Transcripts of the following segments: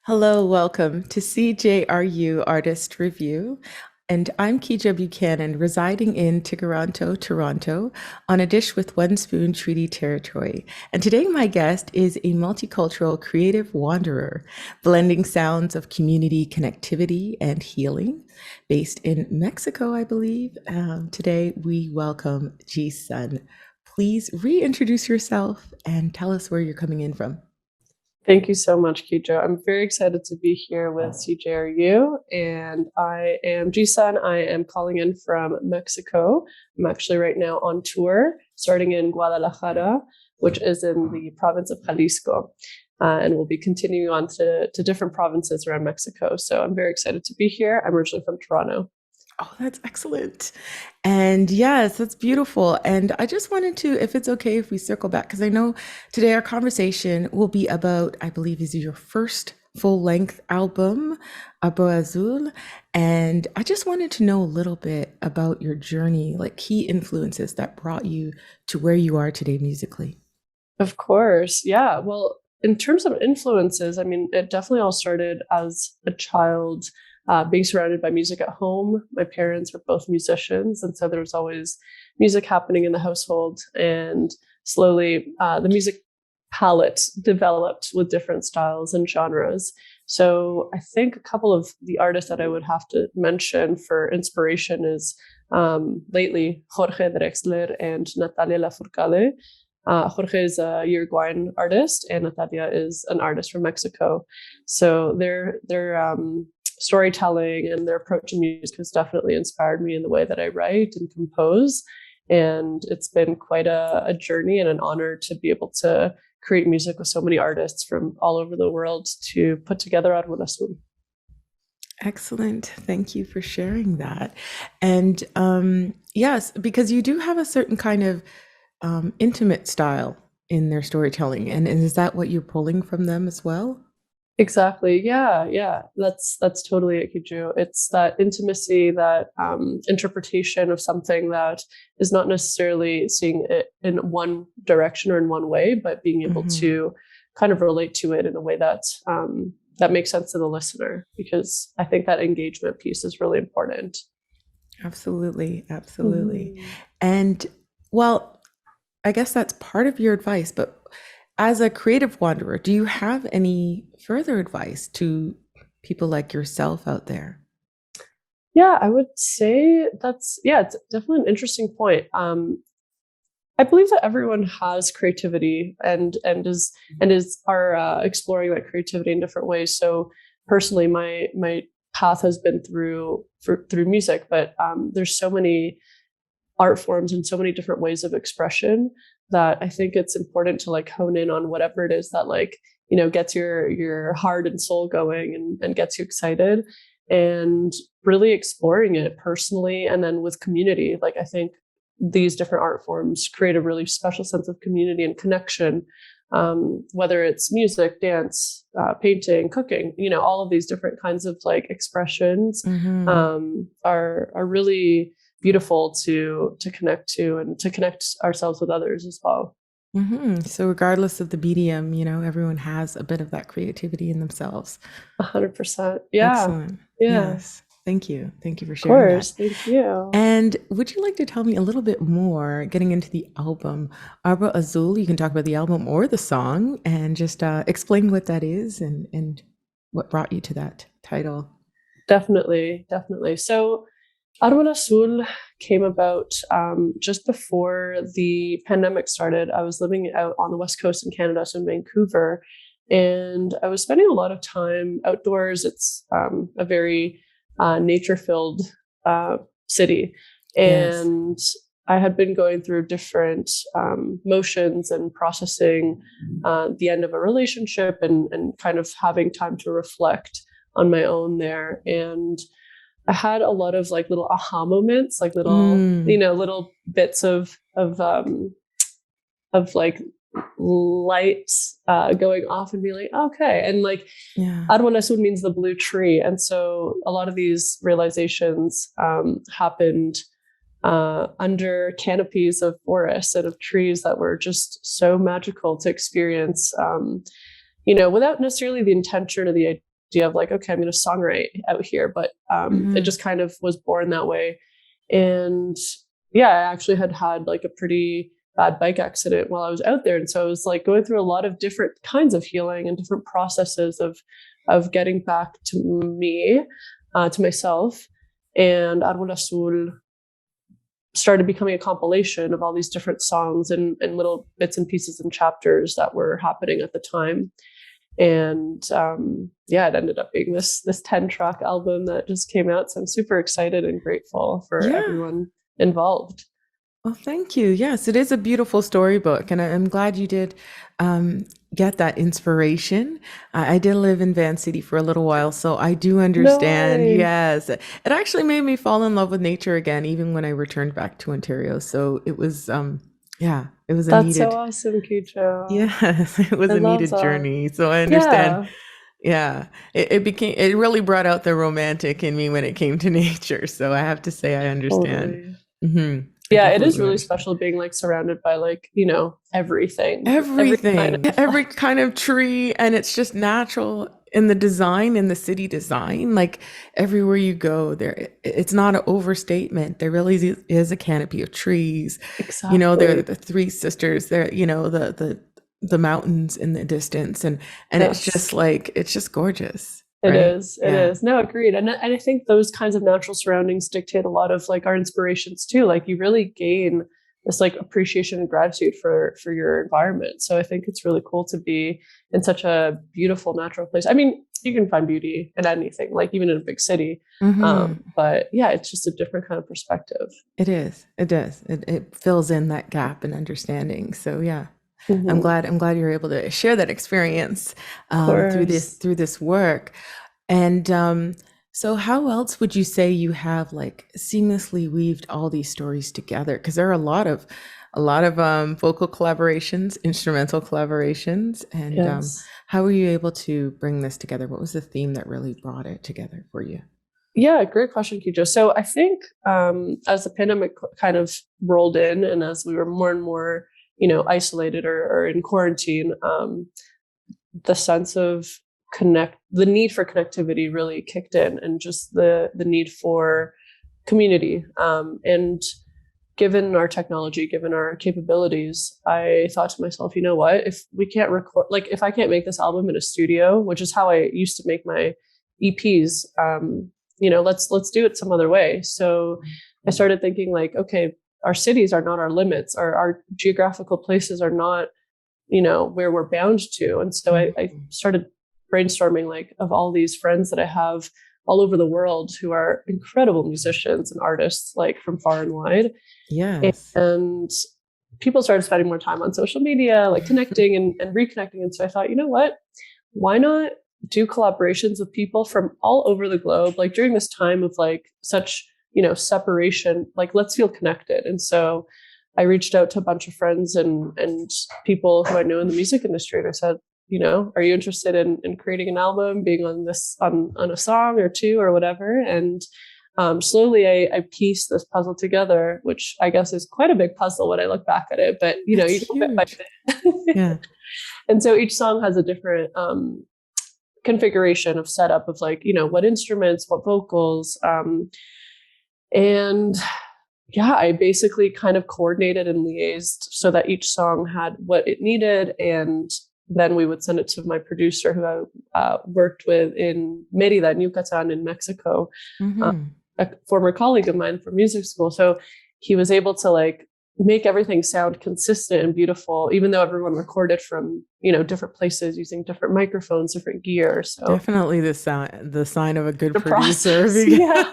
Hello, welcome to CJRU Artist Review. And I'm Kejo Buchanan, residing in Tikaranto, Toronto, on a dish with one spoon treaty territory. And today, my guest is a multicultural creative wanderer, blending sounds of community connectivity and healing, based in Mexico, I believe. Today, we welcome Gisun. Please reintroduce yourself and tell us where you're coming in from. Thank you so much, Kijo. I'm very excited to be here with CJRU, and I am Gisun. I am calling in from Mexico. I'm actually right now on tour, starting in Guadalajara, which is in the province of Jalisco, and we'll be continuing on to different provinces around Mexico. So I'm very excited to be here. I'm originally from Toronto. Oh, that's excellent. And yes, that's beautiful. And I just wanted to, if it's okay if we circle back, because I know today our conversation will be about, I believe, is your first full-length album, Árbol Azul. And I just wanted to know a little bit about your journey, like key influences that brought you to where you are today musically. Of course. Yeah. Well, in terms of influences, I mean, it definitely all started as a child, being surrounded by music at home. My parents were both musicians, and so there was always music happening in the household. And slowly, the music palette developed with different styles and genres. So I think a couple of the artists that I would have to mention for inspiration is lately Jorge Drexler and Natalia Lafourcade. Jorge is a Uruguayan artist, and Natalia is an artist from Mexico. So their storytelling and their approach to music has definitely inspired me in the way that I write and compose. And it's been quite a journey and an honor to be able to create music with so many artists from all over the world to put together Árbol Azul. Excellent. Thank you for sharing that. And yes, because you do have a certain kind of intimate style in their storytelling. And is that what you're pulling from them as well? Exactly. Yeah, yeah. That's totally it, Kiju. It's that intimacy, that interpretation of something that is not necessarily seeing it in one direction or in one way, but being able Hmm. to kind of relate to it in a way that that makes sense to the listener. Because I think that engagement piece is really important. Absolutely. Absolutely. Mhm. And well, I guess that's part of your advice, but as a creative wanderer, do you have any further advice to people like yourself out there? Yeah, I would say it's definitely an interesting point. I believe that everyone has creativity and is are exploring that creativity in different ways. So personally, my path has been through music, but there's so many art forms and so many different ways of expression that I think it's important to like hone in on whatever it is that like gets your heart and soul going and gets you excited, and really exploring it personally and then with community. Like I think these different art forms create a really special sense of community and connection, whether it's music, dance, painting, cooking, all of these different kinds of like expressions Hmm. are really beautiful to connect to and to connect ourselves with others as well. So regardless of the medium, everyone has a bit of that creativity in themselves. 100%. Yeah. Excellent. Yeah. Yes. Thank you. Thank you for Of sharing that. course. Thank you. And would you like to tell me a little bit more, getting into the album, Arbor Azul? You can talk about the album or the song and just explain what that is and what brought you to that title. Definitely. Definitely. So Árbol Azul came about just before the pandemic started. I was living out on the West Coast in Canada, so in Vancouver, and I was spending a lot of time outdoors. It's a very nature-filled uh, city, Yes. and I had been going through different motions and processing the end of a relationship and kind of having time to reflect on my own there. And I had a lot of like little aha moments, like little, Mm, little bits of like lights going off and being like, okay. And like yeah. Árbol Azul means the blue tree. And so a lot of these realizations happened under canopies of forests and of trees that were just so magical to experience, without necessarily the intention or the idea of like, okay, I'm going to songwrite out here, but it just kind of was born that way. And yeah, I actually had like a pretty bad bike accident while I was out there, and so I was like going through a lot of different kinds of healing and different processes of getting back to me, to myself. And Árbol Azul started becoming a compilation of all these different songs and little bits and pieces and chapters that were happening at the time. And yeah, it ended up being this 10-track album that just came out. So I'm super excited and grateful for everyone involved. Well, thank you. Yes, it is a beautiful storybook, and I'm glad you did get that inspiration. I did live in Van City for a little while, so I do understand. way. Yes, it actually made me fall in love with nature again, even when I returned back to Ontario. So it was, yeah, it was a That's so needed, awesome, Kejo. yes, it was I a love needed that. journey. So I understand. Yeah, Yeah, it really brought out the romantic in me when it came to nature. So I have to say, I understand. totally. Hmm. I Yeah, it is completely really understand. special being like surrounded by like, everything, every kind Everything, of every kind of tree, and it's just natural in the design, in the city design. Like everywhere you go, it's not an overstatement. There really is a canopy of trees. There are exactly. the three sisters. There, the mountains in the distance, and it's Yes. just like it's just gorgeous, It right? is. It Yeah. is. No, agreed. And I think those kinds of natural surroundings dictate a lot of like our inspirations too. Like you really gain this like appreciation and gratitude for your environment. So I think it's really cool to be in such a beautiful natural place. I mean, you can find beauty in anything, like even in a big city. Hmm. But yeah, it's just a different kind of perspective. It is. It does. It fills in that gap in understanding. So yeah. Hmm. I'm glad you're able to share that experience Of through course. this work. And so, how else would you say you have like seamlessly weaved all these stories together? Because there are a lot of vocal collaborations, instrumental collaborations, and Yes. how were you able to bring this together? What was the theme that really brought it together for you? Yeah, great question, Kijo. So I think as the pandemic kind of rolled in and as we were more and more, isolated or in quarantine, the sense of the need for connectivity really kicked in, and just the need for community. And given our technology, given our capabilities, I thought to myself, you know what? If we can't record, like if I can't make this album in a studio, which is how I used to make my EPs, let's do it some other way. So I started thinking like, okay, our cities are not our limits. Our geographical places are not, where we're bound to. And so I Mhm. started brainstorming like of all these friends that I have all over the world who are incredible musicians and artists, like from far and wide. Yes. And people started spending more time on social media, like connecting and reconnecting. And so I thought, you know what? Why not do collaborations with people from all over the globe? Like during this time of like such, separation, like let's feel connected. And so I reached out to a bunch of friends and people who I know in the music industry. And I said, are you interested in creating an album, being on a song or two or whatever? And slowly I pieced this puzzle together, which I guess is quite a big puzzle when I look back at it, but That's you go bit by huge. bit. Yeah. And so each song has a different configuration of setup of like, what instruments, what vocals. And yeah, I basically kind of coordinated and liaised so that each song had what it needed. And then we would send it to my producer who I worked with in Merida, in Yucatan, in Mexico, Hmm. a former colleague of mine from music school. So he was able to like make everything sound consistent and beautiful, even though everyone recorded from, different places using different microphones, different gear. So Definitely the sign of a good the producer. process, yeah.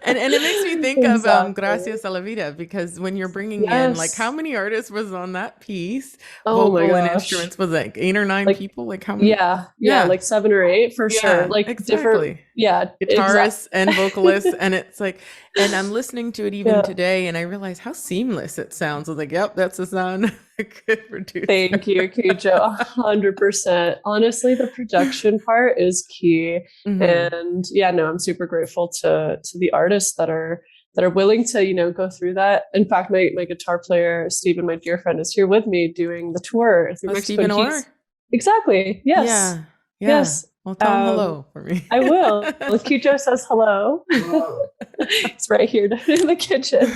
And it makes me think of Exactly. Gracias a la Vida, because when you're bringing in like how Yes. many artists was on that piece, Oh my vocal and gosh. instruments, was like 8 or 9 Like, people? Like how many? yeah, Yeah, like 7 or 8 for sure. yeah, Like different, exactly. yeah, exactly. Guitarists and vocalists, and it's like, and I'm listening to it even Yeah. today, and I realize how seamless it sounds. I was like, yep, that's the sound of a good producer. Thank you, Kejo. 100%. Honestly, the production part is key. Hmm. And yeah, no, I'm super grateful to the artists that are willing to, go through that. In fact, my guitar player, Stephen, my dear friend, is here with me doing the tour through Oh, Mexico. Stephen And Orr? he's exactly, yes. Yeah, yeah. Yes. Well, tell him hello for me. I will. Kejo says hello. He's right here in the kitchen.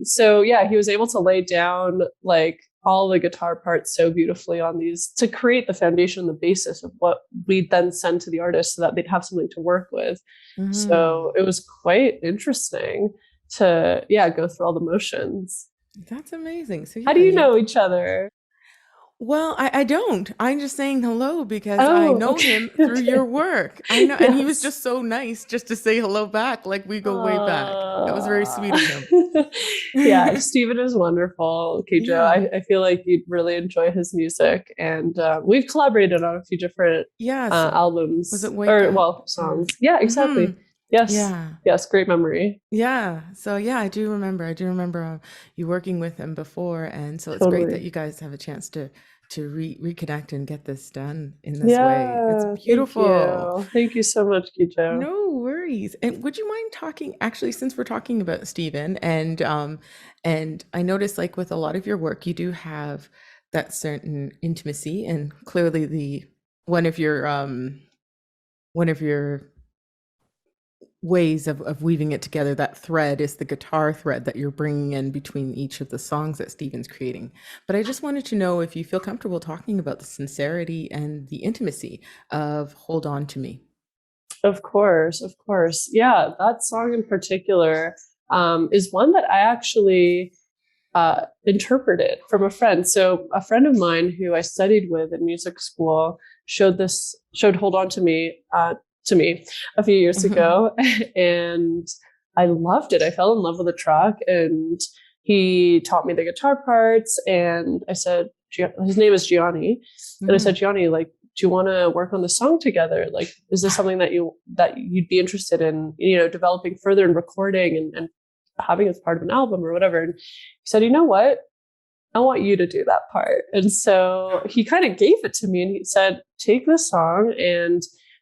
So yeah, he was able to lay down like all the guitar parts so beautifully on these to create the foundation, the basis of what we then send to the artist so that they'd have something to work with. Mm-hmm. So it was quite interesting to go through all the motions. That's amazing. So how do you know each other? Well, I don't. I'm just saying hello because I know him through your work. I know, and he was just so nice just to say hello back, like we go way back. That was very sweet of him. Yeah, Stephen is wonderful, Kejo. Yeah. I feel like you'd really enjoy his music, and we've collaborated on a few different albums. Was it songs? Yeah, exactly. Mm-hmm. Yes. Yeah. Yes. Great memory. Yeah. So yeah, I do remember you working with him before, and so it's great that you guys have a chance to reconnect and get this done in this way. It's beautiful. Thank you so much, Kejo. No worries. And would you mind talking, actually, since we're talking about Stephen, and I noticed like with a lot of your work, you do have that certain intimacy, and clearly one of your ways of weaving it together, that thread is the guitar thread that you're bringing in between each of the songs that Stephen's creating. But I just wanted to know if you feel comfortable talking about the sincerity and the intimacy of Hold On to Me. Of course. Yeah, that song in particular is one that I actually interpreted from a friend. So a friend of mine who I studied with in music school showed Hold On to Me to me a few years ago, and I loved it. I fell in love with the track, and he taught me the guitar parts, and I said, his name is Gianni, and I said, Gianni, like, do you want to work on the song together? Like, is this something that you'd be interested in, developing further and recording and having as part of an album or whatever? And he said, you know what? I want you to do that part. And so he kind of gave it to me, and he said, take this song and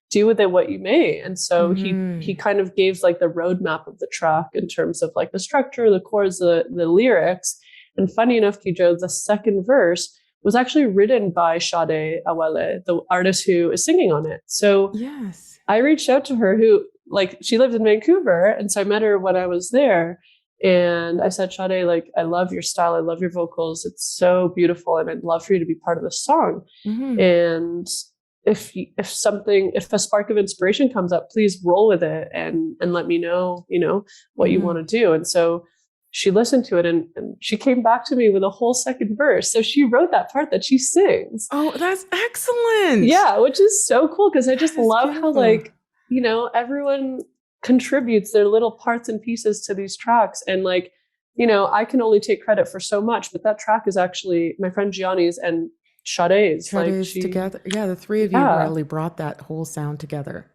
do with it what you may. And so he kind of gave like the roadmap of the track in terms of like the structure, the chords, the lyrics. And funny enough, Kejo, the second verse was actually written by Sade Awele, the artist who is singing on it. So yes, I reached out to her, who like, she lived in Vancouver. And so I met her when I was there. And I said, Sade, like, I love your style. I love your vocals. It's so beautiful. And I'd love for you to be part of the song. And if a spark of inspiration comes up, please roll with it and let me know, what you want to do. And so she listened to it, and she came back to me with a whole second verse. So she wrote that part that she sings. Oh, that's excellent. Yeah, which is so cool, because I just love how like, everyone contributes their little parts and pieces to these tracks. And like, I can only take credit for so much, but that track is actually my friend Gianni's and Sade's together. Yeah, the three of you really brought that whole sound together.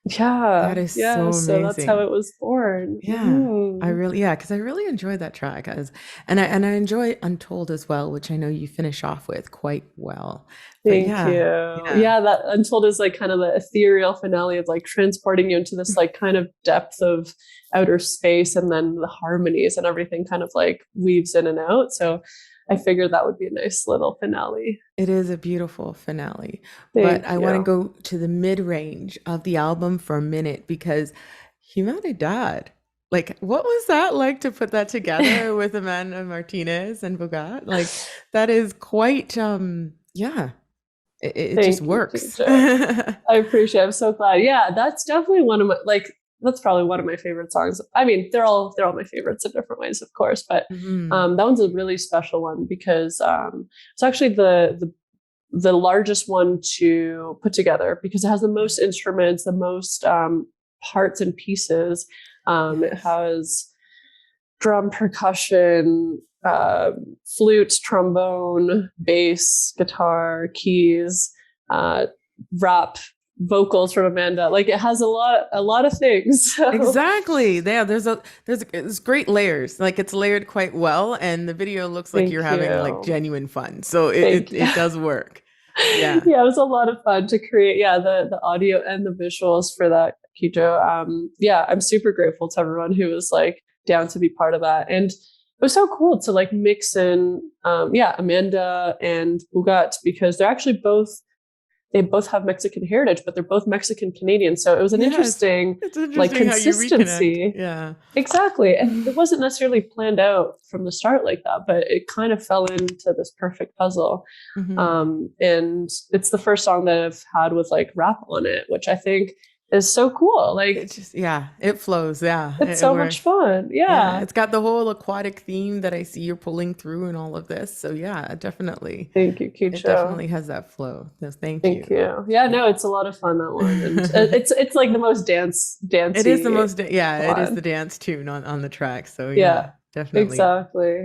Yeah, that is so amazing. So that's how it was born. Yeah, because I really enjoyed that track, and I enjoy Untold as well, which I know you finish off with quite well. Thank you. Yeah, that Untold is like kind of the ethereal finale of like transporting you into this like kind of depth of outer space, and then the harmonies and everything kind of like weaves in and out. So I figured that would be a nice little finale. It is a beautiful finale. But I want to go to the mid-range of the album for a minute, because Humanidad, like, what was that like to put that together with Amanda Martinez and Bogat? Like, that is quite, it just works. I appreciate it. I'm so glad. Yeah, that's definitely one of my, like, that's probably one of my favorite songs. I mean, they're all my favorites in different ways, of course, but that one's a really special one, because it's actually the largest one to put together, because it has the most instruments, the most parts and pieces. It has drum, percussion, flute, trombone, bass, guitar, keys, rap, vocals from Amanda. Like, it has a lot of things. So. Exactly. Yeah, there's great layers. Like, it's layered quite well, and the video looks like you're having like genuine fun. So it does work. Yeah. Yeah, it was a lot of fun to create the audio and the visuals for that, Kejo. I'm super grateful to everyone who was like down to be part of that. And it was so cool to like mix in Amanda and Bogat, because they're actually both they both have Mexican heritage, but they're both Mexican Canadian. So it was an interesting, it's like, interesting how you reconnect. consistency. Yeah. Exactly. And it wasn't necessarily planned out from the start like that, but it kind of fell into this perfect puzzle. And it's the first song that I've had with like rap on it, which I think is so cool. Like, It's just, yeah, it flows. Yeah. it's so much fun. Yeah. It's got the whole aquatic theme that I see you're pulling through and all of this. So yeah, definitely. Thank you, It Kejo. definitely has that flow. So thank you. Thank you. Yeah, no, it's a lot of fun, that one. And it's like the most dancey. It is the most, it is one. the dance tune on the track. So yeah, definitely.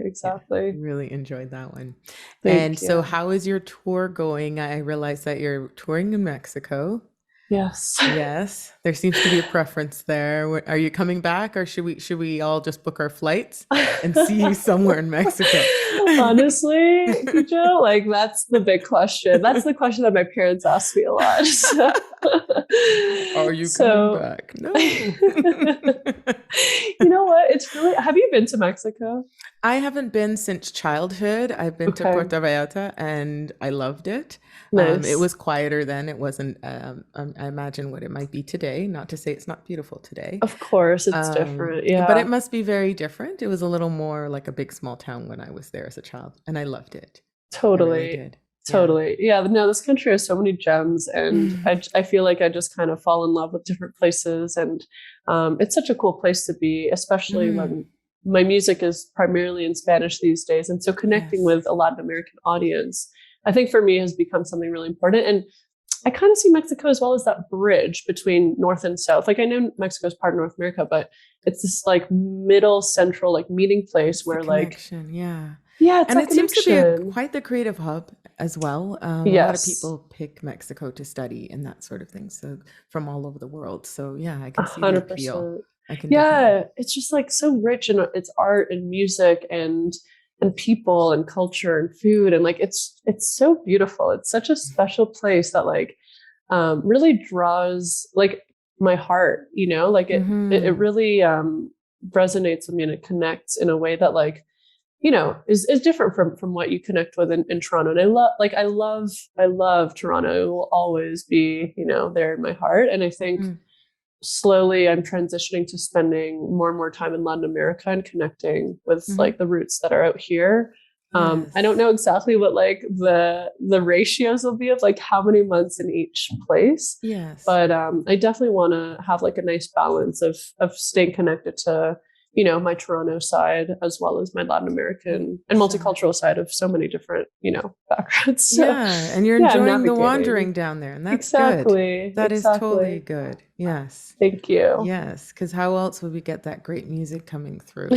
Exactly. Really enjoyed that one. Thank So you. how is your tour going? I realize that you're touring in Mexico. Yes. Yes, there seems to be a preference there. Are you coming back, or should we all just book our flights and see you somewhere in Mexico? Honestly, Kejo, like, that's the big question. That's the question that my parents ask me a lot. So. Are you coming back? No. You know what? It's really. Have you been to Mexico? I haven't been since childhood. I've been to Puerto Vallarta and I loved it. Nice. It was quieter then. It wasn't, I imagine what it might be today. Not to say it's not beautiful today. Of course, it's different. Yeah. But it must be very different. It was a little more like a big small town when I was there as a child, and I loved it. Totally. I really did. Totally. Yeah. No, this country has so many gems, and I feel like I just kind of fall in love with different places. And it's such a cool place to be, especially when my music is primarily in Spanish these days. And so connecting with a Latin American audience, I think for me has become something really important. And I kind of see Mexico as well as that bridge between North and South. Like, I know Mexico is part of North America, but it's this like middle central like meeting place where like, it's and it seems to be quite the creative hub as well. A lot of people pick Mexico to study and that sort of thing. So from all over the world. So yeah, I can see the appeal. It's just like so rich in its art and music and people and culture and food, and like it's so beautiful. It's such a special place that like really draws like my heart, you know, like it really resonates with me, and it connects in a way that like, you know, is different from what you connect with in Toronto. And I love Toronto. It will always be, you know, there in my heart. And I think slowly I'm transitioning to spending more and more time in Latin America and connecting with like the roots that are out here. I don't know exactly what like the ratios will be of like how many months in each place. But I definitely want to have like a nice balance of staying connected to, you know, my Toronto side as well as my Latin American and multicultural side of so many different, you know, backgrounds. So, and you're enjoying the wandering down there, and that's good. That is totally good. Yes. Thank you. Yes, because how else would we get that great music coming through?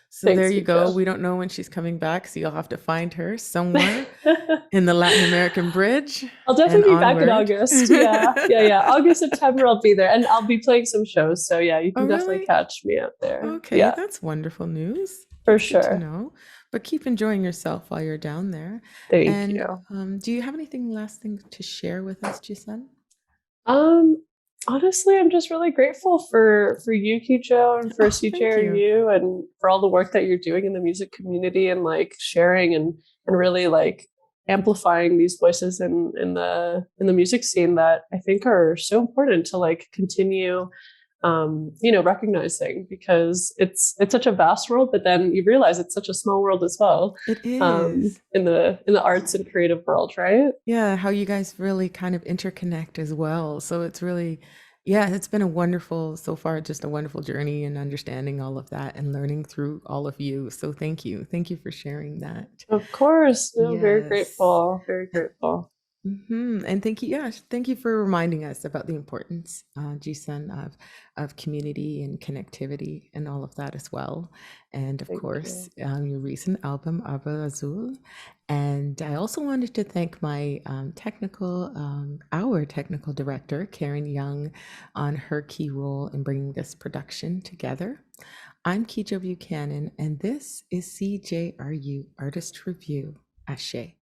So there you go. We don't know when she's coming back, so you'll have to find her somewhere in the Latin American bridge. I'll definitely be back in August. Yeah. August, September, I'll be there, and I'll be playing some shows. So yeah, you can definitely catch me out there. Okay, that's wonderful news. For sure. Good to know. But keep enjoying yourself while you're down there. Thank you. Do you have anything last thing to share with us, Gisun? Honestly, I'm just really grateful for you, Kejo, and for CJRU, and for all the work that you're doing in the music community, and like sharing and really like amplifying these voices in the music scene that I think are so important to like continue you know, recognizing, because it's such a vast world, but then you realize it's such a small world as well. It is in the arts and creative world, right? Yeah, how you guys really kind of interconnect as well. So it's really, it's been a wonderful, so far, just a wonderful journey and understanding all of that and learning through all of you. So thank you. Thank you for sharing that. Of course. No, very grateful. Very grateful. And thank you for reminding us about the importance, Gisun, of community and connectivity and all of that as well. And of course, your recent album, Árbol Azul. And I also wanted to thank my our technical director, Karen Young, on her key role in bringing this production together. I'm Kejo Buchanan, and this is CJRU Artist Review. Ashe.